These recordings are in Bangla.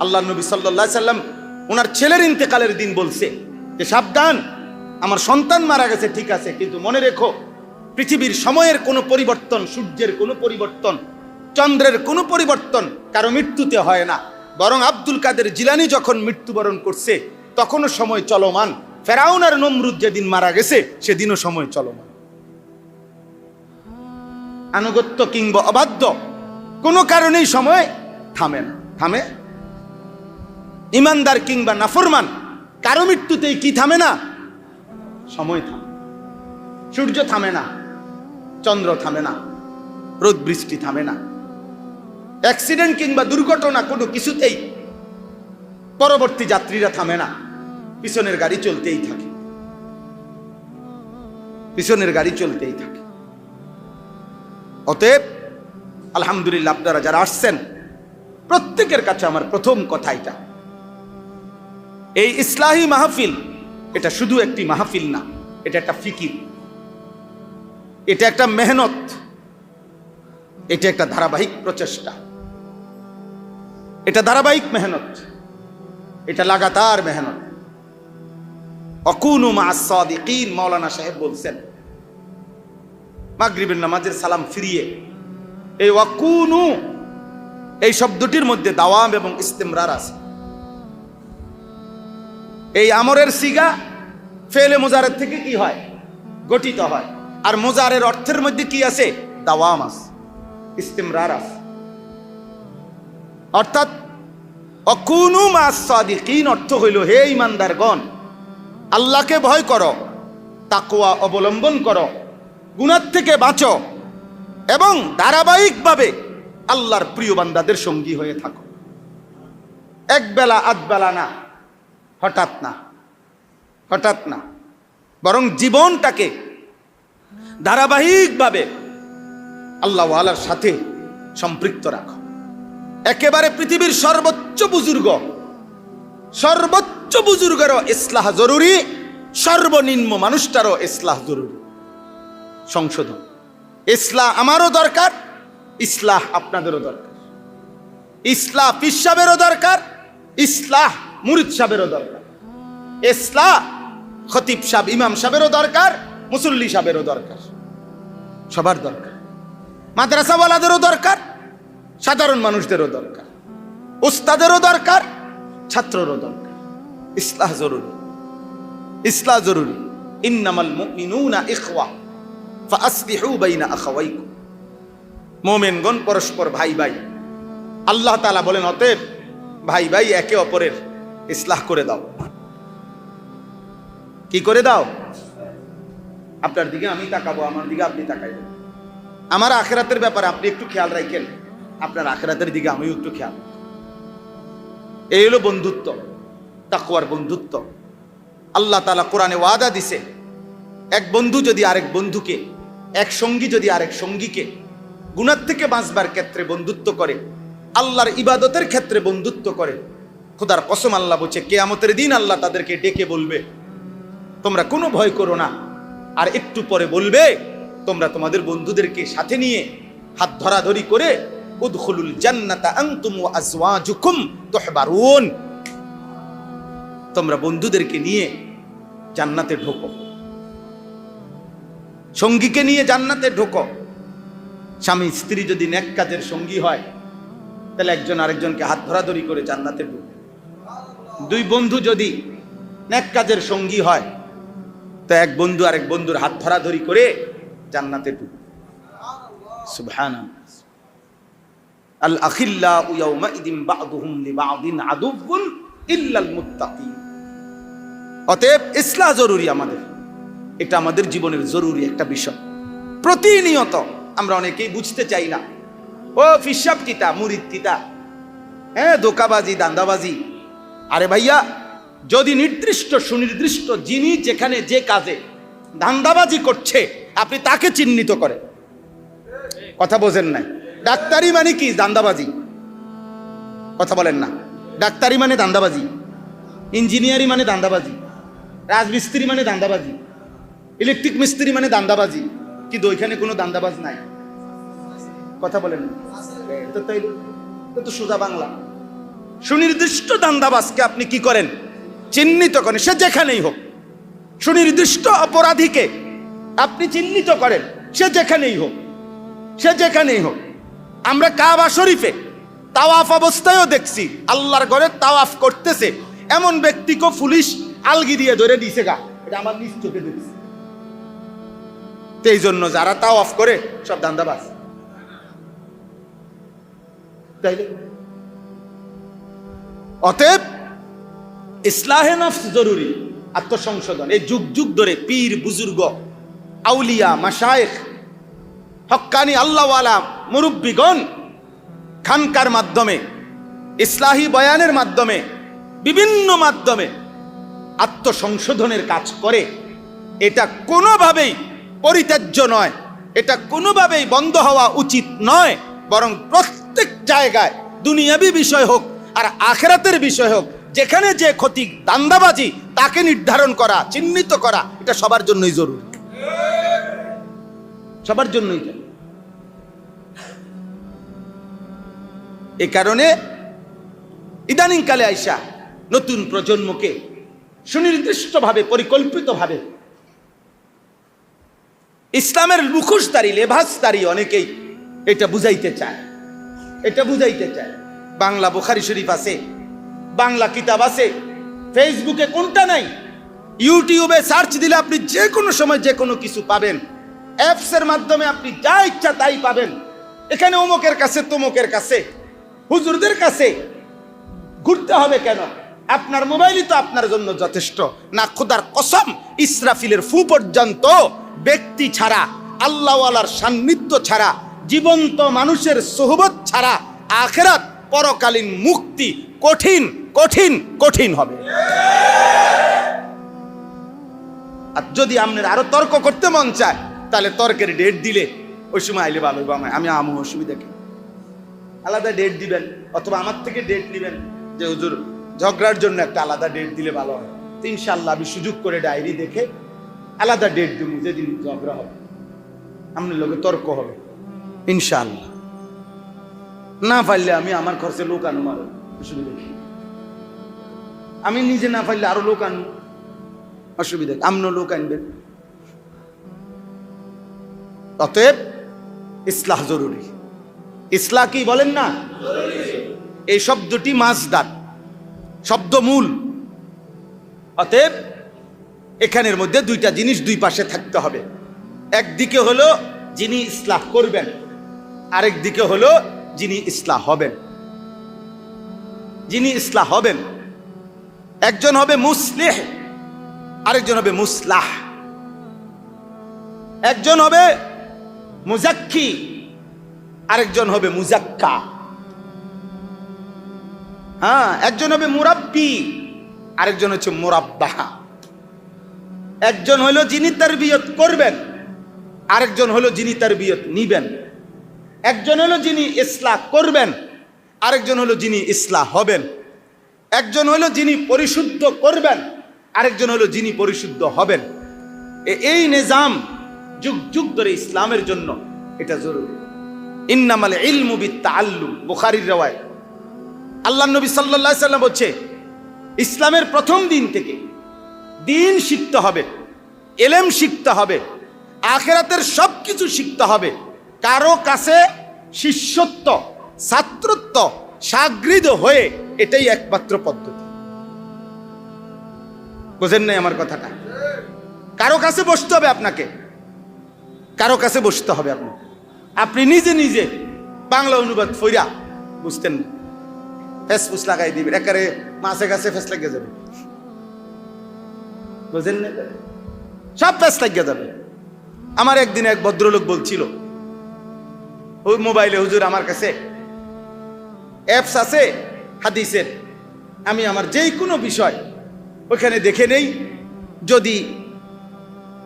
আল্লাহ নবী সাল্লাল্লাহু আলাইহি সাল্লাম ওনার ছেলের ইন্তেকালের দিন বলছে যে সাবধান, আমার সন্তান মারা গেছে ঠিক আছে, কিন্তু মনে রেখো পৃথিবীর সময়ের কোনো পরিবর্তন, সূর্যের কোনো পরিবর্তন, চন্দ্রের কোনো পরিবর্তন কারো মৃত্যুতে হয় না। বরং আব্দুল কাদের জিলানী যখন মৃত্যুবরণ করছে তখনও সময় চলমান। ফেরাউন আর নমরুদ যেদিন মারা গেছে সেদিনও সময় চলমান। আনুগত্য কিংবা অবাধ্য কোনো কারণেই সময় থামে না। থামে? ইমানদার কিংবা নাফরমান কারো মৃত্যুতেই কি থামে না? সময় থামে। সূর্য থামে না, চন্দ্র থামে না, রোদ বৃষ্টি থামে না। অ্যাক্সিডেন্ট কিংবা দুর্ঘটনা কোনো কিছুতেই পরবর্তী যাত্রীরা থামে না, পিছনের গাড়ি চলতেই থাকে, পিছনের গাড়ি চলতেই থাকে। অতএব আলহামদুলিল্লাহ, আপনারা যারা আসছেন প্রত্যেকের কাছে আমার প্রথম কথা এটা, এই ইসলাহি মাহফিল এটা শুধু একটি মাহফিল না, এটা একটা ফিকির, এটা একটা মেহনত, এটা একটা ধারাবাহিক প্রচেষ্টা, এটা ধারাবাহিক মেহনত, এটা লাগাতার মেহনত। অকুনু মা'আস সাদিকিন মাওলানা সাহেব বলছেন মাগরিবের নামাজের সালাম ফিরিয়ে। এই ওয়াকুনু এই শব্দটির মধ্যে দাওয়াম এবং ইস্তিমরার আছে। এই আমরের সিগা ফেলে মুজারের থেকে কি হয়? গঠিত হয়। আর মুজারের অর্থের মধ্যে কি আছে? দাওয়াম আছে, ইস্তিমরার আছে। অর্থাৎ অকুনু মা'আস সাদিকিন অর্থ হইল, হে ঈমানদারগণ, আল্লাহকে ভয় করো, তাকওয়া অবলম্বন করো, গুনাহ থেকে বাঁচো এবং ধারাবাহিকভাবে আল্লাহর প্রিয় বান্দাদের সঙ্গী হয়ে থাকো। এক বেলা আধ বেলা না, হঠাৎ না, হঠাৎ না, বরং জীবনটাকে ধারাবাহিকভাবে আল্লাহ ওয়ালার সাথে সম্পৃক্ত রাখো। একেবারে পৃথিবীর সর্বোচ্চ বুজুর্গেরও ইসলাহ জরুরি, সর্বনিম্ন মানুষটারও ইসলাহ জরুরি, সংশোধন। ইসলাহ আমারও দরকার, ইসলাহ আপনাদেরও দরকার, ইসলাহ পীর সাহেবেরও দরকার, ইসলাহ মুরিদ সাহেবেরও দরকার, ইসলাহ খতিব সাহেব ইমাম সাহেবেরও দরকার, মুসল্লি সাহেবেরও দরকার, সবার দরকার। মাদ্রাসাওয়ালাদেরও দরকার, সাধারণ মানুষদেরও দরকার, উস্তাদেরও দরকার, ছাত্ররও দরকার। ইসলাহ জরুরি, ইসলাহ জরুরি। ইন্নামাল মুমিনুনা ইখওয়া ফাআসলিহু বাইনা আখাওয়াইকুম। মুমিনগণ পরস্পর ভাই ভাই। আল্লাহ তাআলা বলেন, অতএব ভাই ভাই একে অপরের ইসলাহ করে দাও। কি করে দাও? আপনার দিকে আমি তাকাবো, আমার দিকে আপনি তাকাইবেন। আমার আখিরাতের ব্যাপারে আপনি একটু খেয়াল রাখেন, আপনার আখিরাতের দিকে আমিও একটু খেয়াল। এই হলো বন্ধুত্ব, তাকওয়ার বন্ধুত্ব। আল্লাহ তাআলা কোরআনে ওয়াদা দিছে, এক বন্ধু যদি আরেক বন্ধুকে, এক সঙ্গী যদি আরেক সঙ্গীকে গুনাহ থেকে বাঁচবার ক্ষেত্রে বন্ধুত্ব করে, আল্লাহর ইবাদতের ক্ষেত্রে বন্ধুত্ব করে, খোদার কসম আল্লাহ বলছে কিয়ামতের দিন আল্লাহ তাদেরকে ডেকে বলবে, তোমরা কোনো ভয় করো না। আর একটু পরে বলবে, তোমরা তোমাদের বন্ধুদেরকে সাথে নিয়ে হাত ধরাধরি করে উদখুলুল জান্নাতা আনতুম ওয়া আজওয়াজুকুম তুহবারুন, তোমরা বন্ধুদেরকে নিয়ে জান্নাতে ঢোকো, সঙ্গীকে নিয়ে জান্নাতে ঢোকো। স্বামী স্ত্রী যদি নেক কাজের সঙ্গী হয় তাহলে একজন আরেকজনকে হাত ধরাধরি করে জান্নাতে ঢোকে। দুই বন্ধু যদি নেক কাজের সঙ্গী হয় তো এক বন্ধু আরেক বন্ধুর হাত ধরাধরি করে জান্নাতে ঢোকে। সুবহানাল্লাহ। আল আখিল্লাউ ইয়াউমাইদিন বা'দুহুম লিবা'দিন আদুউন ইল্লাল মুত্তাকিন। অতএব ইসলাহ জরুরি আমাদের, এটা আমাদের জীবনের জরুরি একটা বিষয়। প্রতিনিয়ত আমরা অনেকেই বুঝতে চাই না, ও ফিসাব কিতা, মুরিদ কিতা, হ্যাঁ ধোকাবাজি, দান্দাবাজি। আরে ভাইয়া, যদি নির্দিষ্ট সুনির্দিষ্ট যিনি যেখানে যে কাজে দান্দাবাজি করছে আপনি তাকে চিহ্নিত করেন, কথা বোঝেন নাই? ডাক্তারি মানে কি? দান্দাবাজি। কথা বলেন না? ডাক্তারি মানে দান্দাবাজি, ইঞ্জিনিয়ারিং মানে দান্দাবাজি, রাজমিস্ত্রি মানে দান্দাবাজি, ইলেকট্রিক মিস্ত্রি মানে দান্দাবাজি। কিন্তু ওইখানে কোনো দান্দাবাজ নাই, কথা বলেন না? তো সোজা বাংলা। সুনির্দিষ্ট দান্দাবাজকে আপনি কি করেন? চিহ্নিত করেন, সে যেখানেই হোক। সুনির্দিষ্ট অপরাধীকে আপনি চিহ্নিত করেন, সে যেখানেই হোক, সে যেখানেই হোক। আমরা কাবা শরীফে তাওয়াফ অবস্থায়ও দেখছি, আল্লাহর ঘরে তাওয়াফ করতেছে এমন ব্যক্তিকে পুলিশ আলগি দিয়ে ধরে দিছে গা, এটা আমার নিজ চোখে দেখছি। এই জন্য যারা তাওয়াফ করে সব দান্দাবাজ, তাইলে অতএব ইসলাহে নফস জরুরি, আত্মসংশোধন। এই যুগ যুগ ধরে পীর বুজুর্গ, আউলিয়া, মাশায়েখ, হক্কানি আল্লাহওয়ালা মুরব্বিগণ খানকার মাধ্যমে, ইসলাহি বয়ানের মাধ্যমে, বিভিন্ন মাধ্যমে আত্মসংশোধনের কাজ করে। এটা কোনোভাবেই পরিত্যাজ্য নয়, এটা কোনোভাবেই বন্ধ হওয়া উচিত নয়, বরং প্রত্যেক জায়গায় দুনিয়াবি বিষয় হোক আর আখিরাতের বিষয় হোক, যেখানে যে ক্ষতি দান্দাবাজি তাকে নির্ধারণ করা, চিহ্নিত করা, এটা সবার জন্যই জরুরি, সবার জন্যই। এই কারণে ইদানিংকালে আইসা নতুন প্রজন্মকে সুনির্দিষ্টভাবে, পরিকল্পিতভাবে ইসলামের মুখোশধারী, লেবাসধারী অনেকেই এটা বুঝাইতে চায়, এটা বুঝাইতে চায়। বাংলা বুখারী শরীফ আছে, বাংলা কিতাব আছে, ফেসবুকে কোনটা নাই? ইউটিউবে সার্চ দিলে আপনি যে কোনো সময় যে কোনো কিছু পাবেন। অ্যাপসের মাধ্যমে আপনি যা ইচ্ছা তাই পাবেন। এখানে অমুকের কাছে, তমুকের কাছে, হুজুরদের কাছে ঘুরতে হবে কেন? আপনার মোবাইলই তো আপনার জন্য যথেষ্ট। না খোদার কসম, ইসরাফিলের ফু পর্যন্ত ব্যক্তি ছাড়া, আল্লাহওয়ালার সান্নিধ্য ছাড়া, জীবন্ত মানুষের সোহবত ছাড়া আখিরাত, পরকালীন মুক্তি কঠিন কঠিন কঠিন হবে। আর যদি আপনার আরো তর্ক করতে মন চায়, তাহলে তর্কের ডেট দিলে ওই সময় আইলে ভালো হবে। আমি আমু, অসুবিধা কি? আলাদা ডেট দিবেন, অথবা আমার থেকে ডেট নেবেন যে হুজুর ঝগড়ার জন্য একটা আলাদা ডেট দিলে ভালো হয়। তো ইনশাআল্লাহ আমি সুযোগ করে ডায়েরি দেখে আলাদা ডেট দিব, যেদিন ঝগড়া হবে, আপনার লোকে তর্ক হবে ইনশাআল্লাহ। না পারলে আমি আমার খরচে লোক আনো, মারো, অসুবিধা কি? আমি নিজে না পারলে আরো লোক আনবো, অসুবিধা কি? আপনিও লোক আনবেন। অতএব ইসলাহ জরুরি। ইসলাহ কি বলেন না? এই শব্দটি মাসদার, শব্দমূল। অতএব এখানের মধ্যে দুইটা জিনিস দুই পাশে থাকতে হবে। একদিকে হলো যিনি ইসলাহ করবেন, আরেক দিকে হলো যিনি ইসলাহ হবেন। যিনি ইসলাহ হবেন, একজন হবে মুসলিহ, আরেকজন হবে মুসলাহ। একজন হবে মুজাক্কি, আরেকজন হবে মুজাক্কা। হ্যাঁ, একজন হবে মুরাব্বি, আরেকজন হচ্ছে মুরাব্বাহ। একজন হলো যিনি তারবিয়ত করবেন, আরেকজন হলো যিনি তারবিয়ত নিবেন। একজন হলো যিনি ইসলাহ করবেন, আরেকজন হলো যিনি ইসলাহ হবেন। একজন হলো যিনি পরিশুদ্ধ করবেন, আরেকজন হলো যিনি পরিশুদ্ধ হবেন। এই নিজাম যুগ যুগ ধরে ইসলামের জন্য এটা জরুরি। ইন্নামাল ইলমু বিত্তাআল্লুম, বুখারীর riwayat। আল্লাহর নবী সাল্লাল্লাহু আলাইহি সাল্লাম বলছে, ইসলামের প্রথম দিন থেকে দিন শিখতে হবে, ইলম শিখতে হবে, আখিরাতের সবকিছু শিখতে হবে। কারো কাছে শিষ্যত্ব, ছাত্রত্ব, শাগরিদ হয়ে এটাই একমাত্র পদ্ধতি। বুঝেন নাই আমার কথাটা? কারো কাছে বসতে হবে আপনাকে, কারো কাছে বসতে হবে আপনাকে। আপনি নিজে নিজে বাংলা অনুবাদ ফইরা বুঝতেন না, ফেসফুস লাগাই দিবেন, একারে মাছে গাছে ফেস লাগিয়ে যাবে। বুঝেন না? সব ফেস লাগিয়ে যাবে। আমার একদিন এক ভদ্রলোক বলছিল, ওই মোবাইলে হুজুর আমার কাছে অ্যাপস আছে হাদিসের, আমি আমার যেই কোনো বিষয় ওখানে দেখে নেই, যদি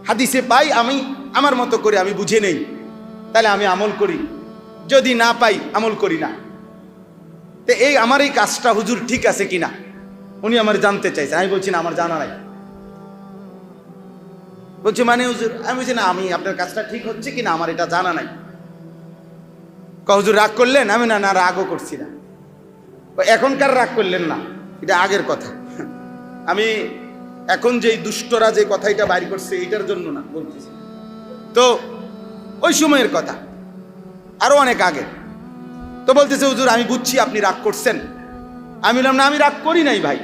হাদিসে পাই আমি আমার মতো করে আমি বুঝে নেই, তাহলে আমি আমল করি, যদি না পাই আমল করি না। তো এই আমার এই কাজটা হুজুর ঠিক আছে কিনা উনি আমার জানতে চাইছে। আমি বলছি না, আমার জানা নাই। বলছি মানে হুজুর? আমি বলছি না, আমি আপনার কাজটা ঠিক হচ্ছে কিনা আমার এটা জানা নাই। হুজুর রাগ করলেন? আমি না, না রাগও করছি না। এখনকার রাগ করলেন না, এটা আগের কথা। আমি এখন যে দুষ্টরা যে কথাটা বাইর করছে এটার জন্য না বলতেছি, তো ওই সময়ের কথা, আরো অনেক আগে। তো বলতেছে হুজুর আমি বুঝছি আপনি রাগ করছেন। আমি বললাম না, আমি রাগ করি নাই ভাই।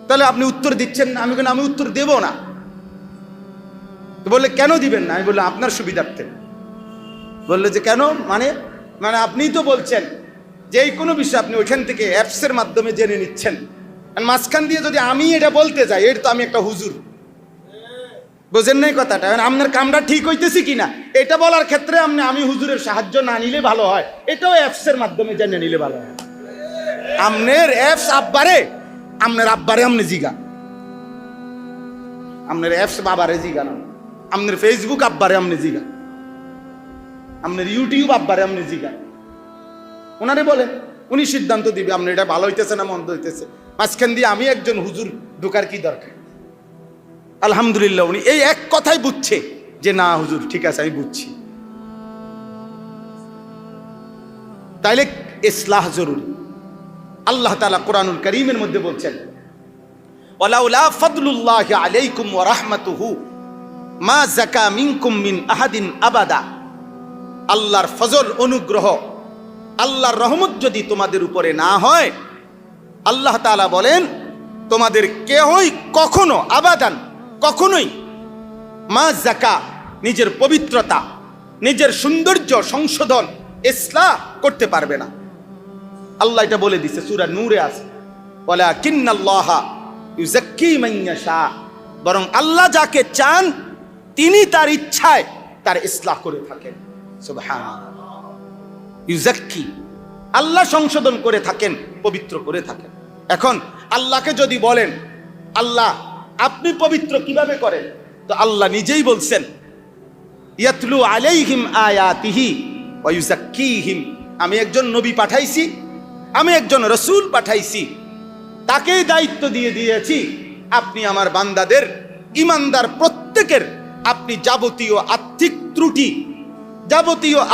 তাহলে আপনি উত্তর দিচ্ছেন না? আমি বললাম আমি উত্তর দেব না। তো বললে কেন দিবেন না? আমি বললাম আপনার সুবিধার্থে। বললে যে কেন? মানে মানে আপনিই তো বলছেন যে এই কোনো বিষয় আপনি ওইখান থেকে অ্যাপসের মাধ্যমে জেনে নিচ্ছেন, আর মাঝখান দিয়ে যদি আমি এটা বলতে যাই, এর তো আমি একটা হুজুর, বোঝেন নাই কথাটা? আপনার কামটা ঠিক হইতেছি কিনা এটা বলার ক্ষেত্রে আমি হুজুরের সাহায্য না নিলে ভালো হয়, এটাও অ্যাপসের মাধ্যমে জেনে নিলে ভালো হয়। আপনার অ্যাপস আব্বারে, আপনার আব্বারে আপনি জিগা, আপনার অ্যাপস বাবারে জিগা না, আপনার ফেসবুক আব্বারে আপনি জিগা, আপনার ইউটিউব আব্বারে আপনি জিগা, ওনারে বলেন, উনি সিদ্ধান্ত দিবে আপনি এটা ভালো হইতেছে না মন্দ হইতেছে। মাঝখান দিয়ে আমি একজন হুজুর ঢোকার কি দরকার? আলহামদুলিল্লাহ উনি এই এক কথাই বুঝছে যে না হুজুর ঠিক আছে আমি বুঝছি। তাইলে ইসলাহ জরুরি। আল্লাহ তাআলা কোরআনুল কারীমের মধ্যে বলছেন, ওয়ালাউলা ফাদলুল্লাহি আলাইকুম ওয়া রাহমাতুহু মা যাকা মিনকুম মিন আহাদিন আবাদা। আল্লাহর ফজল, অনুগ্রহ, আল্লাহর রহমত যদি তোমাদের উপরে না হয়, আল্লাহ তাআলা বলেন তোমাদের কেহই কখনো, আবাদান কখনোই, মা যাকা নিজের পবিত্রতা, নিজের সৌন্দর্য সংশোধন, ইসলাহ করতে পারবে না। আল্লাহ এটা বলে দিছে, সূরা নূরে আছে, ওয়ালাকিন্নাল্লাহা ইউযাক্কি মান ইয়াশা। বরং আল্লাহ যাকে চান তিনি তার ইচ্ছায় তার ইসলাহ করে থাকেন। সুবহানাল্লাহ। ইউযাক্কি, আল্লাহ সংশোধন করে থাকেন, পবিত্র করে থাকেন। এখন আল্লাহকে যদি বলেন আল্লাহ আপনি পবিত্র কিভাবে করেন, তো আল্লাহ নিজেই বলছেন ইয়াতলু আলাইহিম আয়াতিহি ওয়া ইউযাক্কিহিম। আমি একজন নবী পাঠাইছি, আমি একজন রাসূল পাঠাইছি, তাকেই দায়িত্ব দিয়ে দিয়েছি আপনি আমার বান্দাদের, ঈমানদার প্রত্যেকের আপনি যাবতীয়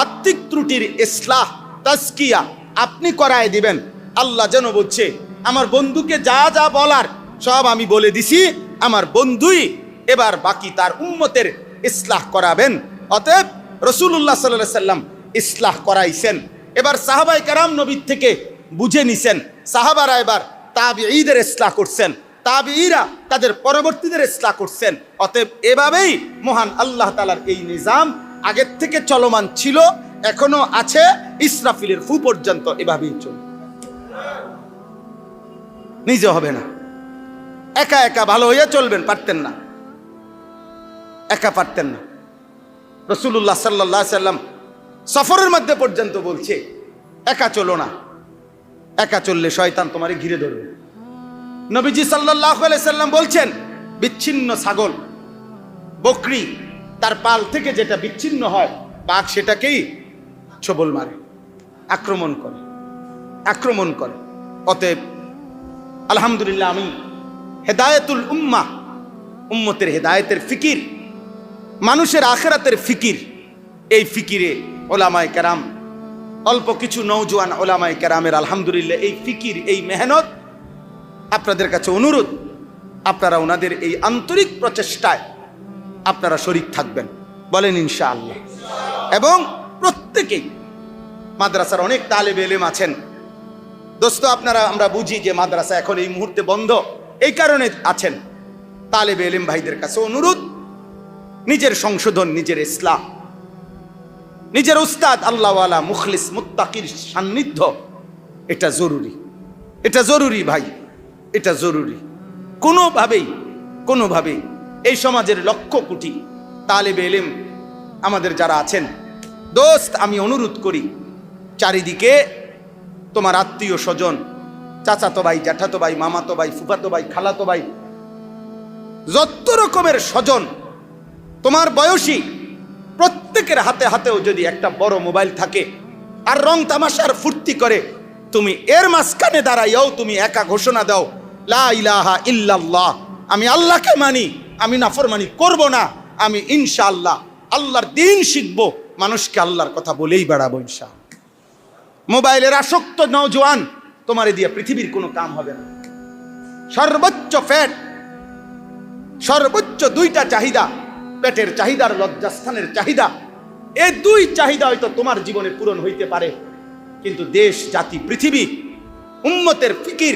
আত্মিক ত্রুটির ইসলাহ, তাজকিয়া আপনি করায় দিবেন। আল্লাহ যেন বলছে আমার বন্ধুকে যা যা বলার সব আমি বলে দিছি, আমার বন্ধুই এবার বাকি তার উম্মতের ইসলাহ করাবেন। অতএব রাসূলুল্লাহ সাল্লাল্লাহু আলাইহি সাল্লাম ইসলাহ করাইছেন। এবার সাহাবায়ে কেরাম নবীর থেকে বুঝে নিছেন, সাহাবারা এবার তাবিঈদের ইসলাহ করছেন, তাবিঈরা তাদের পরবর্তীদের ইসলাহ করছেন। অতএব এভাবেই মহান আল্লাহ তাআলার এই নিজাম আগের থেকে চলমান ছিল, এখনো আছে, ইসরাফিলের ফু পর্যন্ত এভাবেই চলবে। নিজে হবে না, একা একা ভালো হইয়া চলবেন, পারতেন না, একা পারতেন না। রাসূলুল্লাহ সাল্লাল্লাহু আলাইহি সাল্লাম সফরের মধ্যে পর্যন্ত বলছে একা চলো না, একা চললে শয়তান তোমারে ঘিরে ধরবে। নবীজি সাল্লাল্লাহু আলাইহি সাল্লাম বলছেন বিচ্ছিন্ন ছাগল, বকরি, তার পাল থেকে যেটা বিচ্ছিন্ন হয়, বাঘ সেটাকেই ছোবল মারে, আক্রমণ করে। অতএব আলহামদুলিল্লাহ আমি হেদায়েতুল উম্মাহ, উম্মতের হেদায়েতের ফিকির, মানুষের আখিরাতের ফিকির, এই ফিকিরে ওলামায়ে কেরাম, অল্প কিছু নওজোয়ান ওলামায়ে কেরামের আলহামদুলিল্লাহ এই ফিকির, এই মেহনত, আপনাদের কাছে অনুরোধ আপনারা ওনাদের এই আন্তরিক প্রচেষ্টায় আপনারা শরীক থাকবেন, বলেন ইনশাআল্লাহ। এবং প্রত্যেকেই, মাদ্রাসার অনেক তালেবে ইলম আছেন দোস্ত, আপনারা, আমরা বুঝি যে মাদ্রাসা এখন এই মুহূর্তে বন্ধ, এই কারণে আছেন। তালেবে ইলম ভাইদের কাছে অনুরোধ, নিজের সংশোধন, নিজের ইসলাহ, নিজের উস্তাদ আল্লাহওয়ালা মুখলিস মুত্তাকির সান্নিধ্য, এটা জরুরি ভাই, এটা জরুরি। কোনোভাবেই এই সমাজের লক্ষ কোটি তালেবে ইলম আমাদের যারা আছেন, দোস্ত আমি অনুরোধ করি, চারিদিকে তোমার আত্মীয় স্বজন, চাচাতো ভাই, জ্যাঠাতো ভাই, মামাতো ভাই, ফুফাতো ভাই, খালাতো ভাই, যত রকমের স্বজন তোমার বয়সী, প্রত্যেকের হাতেও যদি একটা বড় মোবাইল থাকে আর রং তামাশার ফুর্তি করে, তুমি এর মাঝখানে দাঁড়াইয়াও তুমি একা ঘোষণা দাও লা ইলাহা ইল্লাল্লাহ, আমি আল্লাহকে মানি, আমি নাফরমানি করব না, আমি ইনশাআল্লাহ আল্লাহর দ্বীন শিখবো, মানুষকে আল্লাহর কথা বলেই বেড়াবো ইনশাআল্লাহ। মোবাইলের আসক্ত নওজোয়ান তোমারে দিয়ে পৃথিবীর কোনো কাম হবে না। সর্বোচ্চ ফ্যাট, সর্বোচ্চ দুইটা চাহিদা, পেটের চাহিদা আর লজ্জাস্থানের চাহিদা, এই দুই চাহিদা হয়তো তোমার জীবনে পূরণ হইতে পারে, কিন্তু দেশ, জাতি, পৃথিবী, উম্মতের ফিকির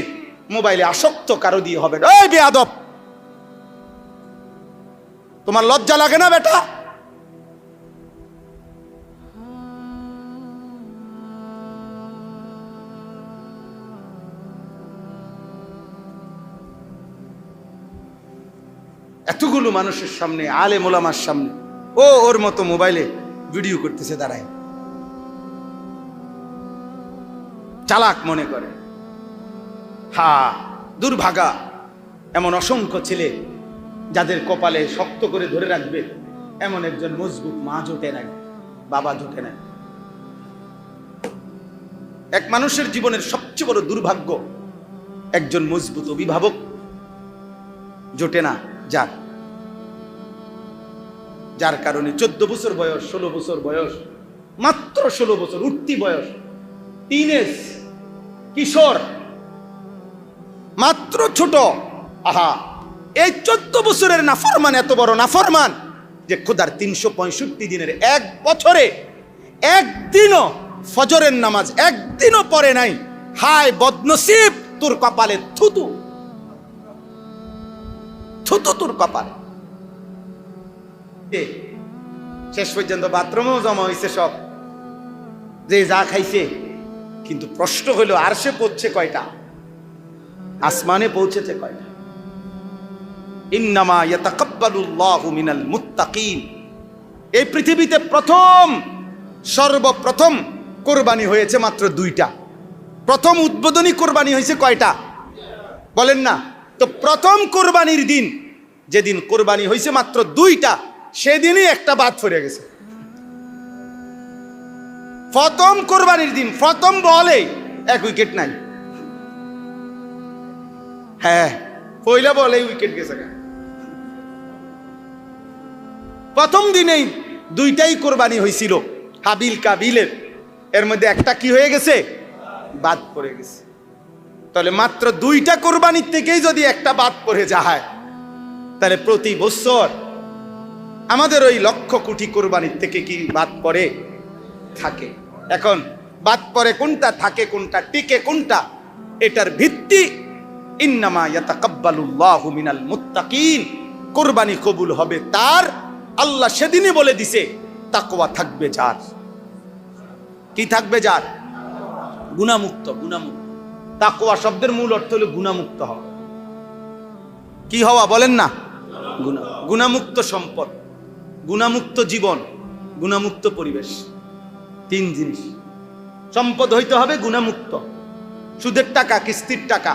মোবাইলে আসক্ত কারো দিয়ে হবে না। এই বেয়াদব, তোমার লজ্জা লাগে না বেটা? এতগুলো মানুষের সামনে, আলেম ওলামার সামনে, ও ওর মতো মোবাইলে ভিডিও করতেছে, দাঁড়ায় চালাক মনে করে। দুর্ভাগা এমন অসংখ্য ছেলে যাদের কপালে শক্ত করে ধরে রাখবে এমন একজন মজবুত মা জোটে নাই, বাবা জোটে নাই। এক মানুষের জীবনের সবচেয়ে বড় দুর্ভাগ্য, একজন মজবুত অভিভাবক জোটে না, যার কারণে 14 বছর বয়স, 16 বছর বয়স, মাত্র 16 বছর উঠতি বয়স, টিনেজ, কিশোর, মাত্র ছোট, এই 14 বছরের নাফরমান এত বড় নাফরমান যে খোদার 365 দিনের এক বছরে একদিনও ফজরের নামাজ একদিনও পড়ে নাই। হায় বদনসিব, তোর কপালে থুতু, থুতু তোর কপালে। শেষ পর্যন্ত বাথরুমেও জমা হয়েছে সব, যে যা খাইছে। কিন্তু প্রশ্ন হলো, আরশে পৌঁছে কয়টা? আসমানে পৌঁছেছে কয়টা? ইন্নামা ইয়াতাকাব্বালুল্লাহু মিনাল মুত্তাকিন। এই পৃথিবীতে সর্বপ্রথম কোরবানি হয়েছে মাত্র 2টা। প্রথম উদ্বোধনী কোরবানি হয়েছে কয়টা বলেন না? তো প্রথম কোরবানির দিন, যেদিন কোরবানি হয়েছে মাত্র 2টা, সেদিনই একটা বাদ পড়ে গেছে। প্রথম কোরবানির দিন, প্রথম বলে 1 উইকেট নাই। হ্যাঁ, পয়লা বলে উইকেট গেছে। প্রথম দিনেই 2টাই কোরবানি হয়েছিল হাবিল কাবিলের, এর মধ্যে একটা কি হয়ে গেছে? বাদ পড়ে গেছে। তাহলে মাত্র 2টা কোরবানির থেকেই যদি একটা বাদ পড়ে যায়, তাহলে প্রতি বছর আমাদের ওই লক্ষ কোটি কোরবানির থেকে কি বাদ পড়ে? থাকে। এখন বাদ পড়ে কোনটা, থাকে কোনটা, টিকে কোনটা, এটার ভিত্তি ইন্নামা ইয়াতাকাব্বালুল্লাহু মিনাল মুত্তাকিন। কোরবানি কবুল হবে তার, আল্লাহ সেদিনই বলে দিছে, তাকওয়া থাকবে যার। কি থাকবে? যার গুনাহমুক্ত। গুনাহমুক্ত, তাকওয়া শব্দের মূল অর্থ হলো গুনাহমুক্ত হওয়া। কি হওয়া বলেন না? গুনাহমুক্ত সম্পদ, গুনাহমুক্ত জীবন, গুনাহমুক্ত পরিবেশ। 3 জিনিস। সম্পদ হইতে হবে গুনাহমুক্ত। সুদের টাকা, কিস্তির টাকা,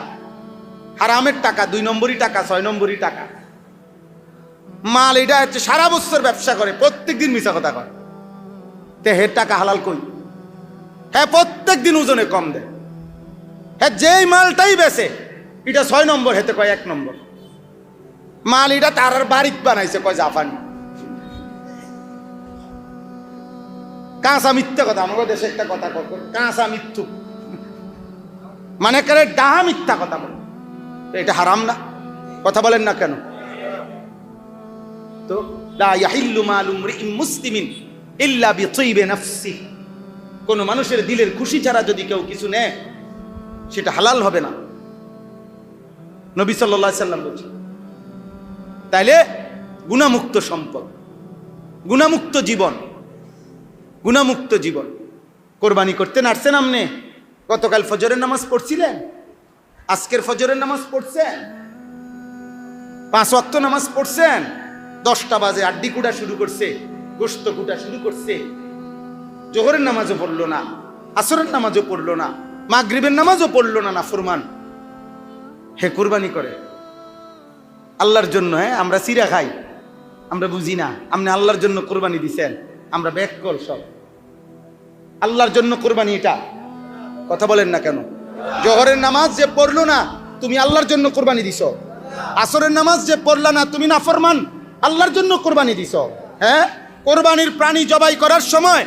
হারামের টাকা, 2 নম্বরই টাকা, 6 নম্বরই টাকা। মাল এটা হচ্ছে সারা বছর ব্যবসা করে, প্রত্যেকদিন মিছা কথা কয়, তে হের টাকা হালাল কই? হ্যাঁ, প্রত্যেকদিন ওজনে কম দেয়। হ্যাঁ, যেই মালটাই বেচে এটা 6 নম্বর, হেতে কয় 1 নম্বর। মাল এটা তার বাড়িতে বানাইছে, কয় জাপানি। কাঁচা মিথ্যা কথা, আমাদের দেশে একটা কথা কয়, কাঁচা মৃত্যু, মানে করে ডাহা মিথ্যা কথা বলে। এটা হারাম না? কথা বলেন না কেন? তো লা ইয়াহিল্লু মালু ইমরিইন মুসলিমিন ইল্লা বিতিয়্যিবি নাফসিহি। কোন মানুষের দিলের খুশি ছাড়া যদি কেউ কিছু নেয়, সেটা হালাল হবে না, নবী সাল্লাল্লাহু আলাইহি সাল্লাম বলেছেন। তাইলে গুনাহমুক্ত সম্পদ, গুনাহমুক্ত জীবন, গুনাহমুক্ত জীবন। কোরবানি করতে নাড়ছেন আপনি? গতকাল ফজরের নামাজ পড়ছিলেন? আজকের ফজরের নামাজ পড়ছেন? 5 ওয়াক্ত নামাজ পড়ছেন? 10টা বাজে আড্ডি কুটা শুরু করছে, গোশত কুটা শুরু করছে। জোহরের নামাজও পড়লো না, আসরের নামাজও পড়লো না, মাগরিবের নামাজও পড়লো না, নাফরমান। হে কোরবানি করে আল্লাহর জন্য। হ্যাঁ, আমরা চিরা খাই, আমরা বুঝি না। আপনি আল্লাহর জন্য কোরবানি দিছেন, আমরা ব্যাককল সব। আল্লাহর জন্য কোরবানি এটা, কথা বলেন না কেন? জোহরের নামাজ যে পড়লো না, তুমি আল্লাহর জন্য কোরবানি দিছ। আসরের নামাজ যে পড়লা না, তুমি নাফরমান, আল্লাহর জন্য কোরবানি দিছ। হ্যাঁ, কোরবানির প্রাণী জবাই করার সময়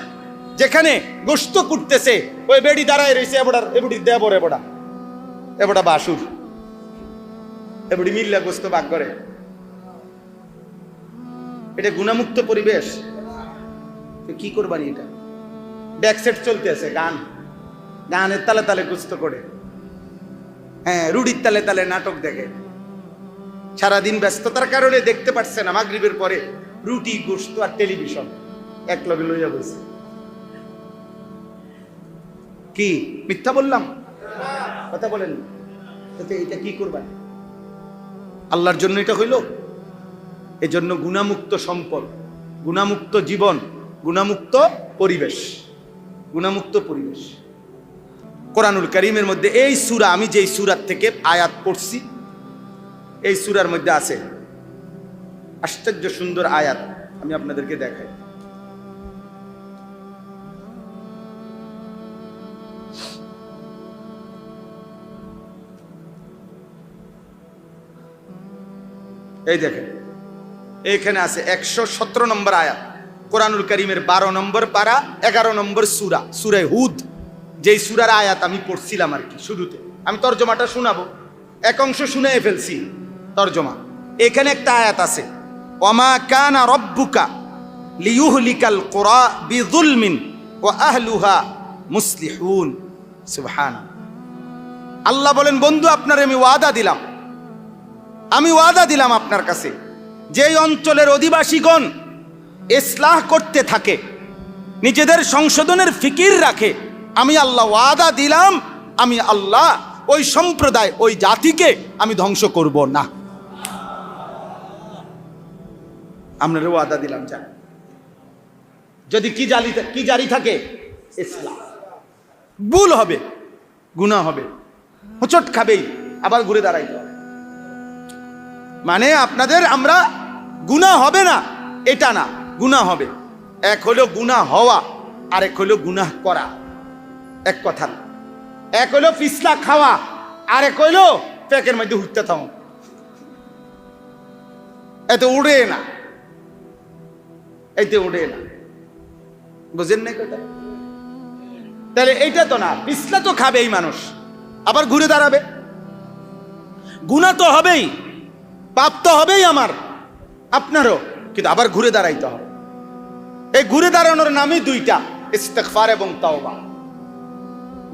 যেখানে গোশত কুটতেছে, ওই বেড়ি দাঁড়ায় রয়েছে, এবড়ার এবড়ি দেবর এবড়া এবারটা বাসুর, এবারে মিল্লা গোস্ত বাগ করে। এটা গুণামুক্ত পরিবেশ। কি করবানি? এটা ব্যাকসেট চলতে আছে, গানের তালে তালে গোস্ত করে, হ্যাঁ, রুডির তালে তালে নাটক দেখে। সারাদিন ব্যস্ততার কারণে দেখতে পারছে না, মাগরিবের পরে রুটি, গোস্ত আর টেলিভিশন এক লগে লইয়া বসে। কি মিথ্যা বললাম? কথা বলেন। এটা কি করবা? আল্লাহর জন্য এটা হইল? এই জন্য গুণামুক্ত সম্পদ, গুণামুক্ত জীবন, গুণামুক্ত পরিবেশ, গুণামুক্ত পরিবেশ। কোরআনুল কারীমের মধ্যে এই সূরা, আমি যেই সূরার থেকে আয়াত পড়ছি, এই সূরার মধ্যে আছে আশ্চর্য সুন্দর আয়াত, আমি আপনাদেরকে দেখাই। এই দেখেন, এইখানে আছে 117 নম্বর আয়াত, কোরআনুল কারীমের 12 নম্বর পারা, 11 নম্বর সূরা, সূরা হুদ, যেই সূরার আয়াত আমি পড়ছিলাম আর কি শুরুতে। আমি তরজমাটা শোনাবো, এক অংশ শুনে ফেলছি তরজমা। এখানে একটা আয়াত আছে, ওয়ামা কানা রাব্বুকা লিয়ুহলিকাল কুরা বিযুলমিন ওয়া আহলুহা মুসলিহুন। সুবহানাল্লাহ। আল্লাহ বলেন, বন্ধু আপনারে আমি ওয়াদা দিলাম, আমি ওয়াদা দিলাম আপনার কাছে, যেই অঞ্চলের অধিবাসীগণ ইসলাহ করতে থাকে, নিজেদের সংশোধনের ফিকির রাখে, আমি আল্লাহ ওয়াদা দিলাম, আমি আল্লাহ ওই সম্প্রদায়, ওই জাতিকে আমি ধ্বংস করব না। আপনারা ওয়াদা দিলাম, যা যদি কি জারি থাকে, ইসলাম, ভুল হবে, গুনাহ হবে, হোঁচট খাবেই, আবার ঘুরে দাঁড়াইতে হবে। মানে আপনাদের আমরা গুনাহ হবে না এটা না, গুনাহ হবে। এক হলো গুনাহ হওয়া, আর এক হলো গুনাহ করা, এক কথা না। এক হলো পিছলা খাওয়া, আর এক হইলো প্যাকের মধ্যে হুটতে থাও, এতে উড়ে না, এতে উড়ে না, বুঝেন না কথা? তাহলে এইটা তো না, পিছলা তো খাবেই মানুষ, আবার ঘুরে দাঁড়াবে, গুনাহ তো হবেই, পাপ তো হবেই আমার আপনারও, কিন্তু আবার ঘুরে দাঁড়াইতে হবে। এই ঘুরে দাঁড়ানোর নামই দুইটা, ইস্তেগফার এবং তাওবা।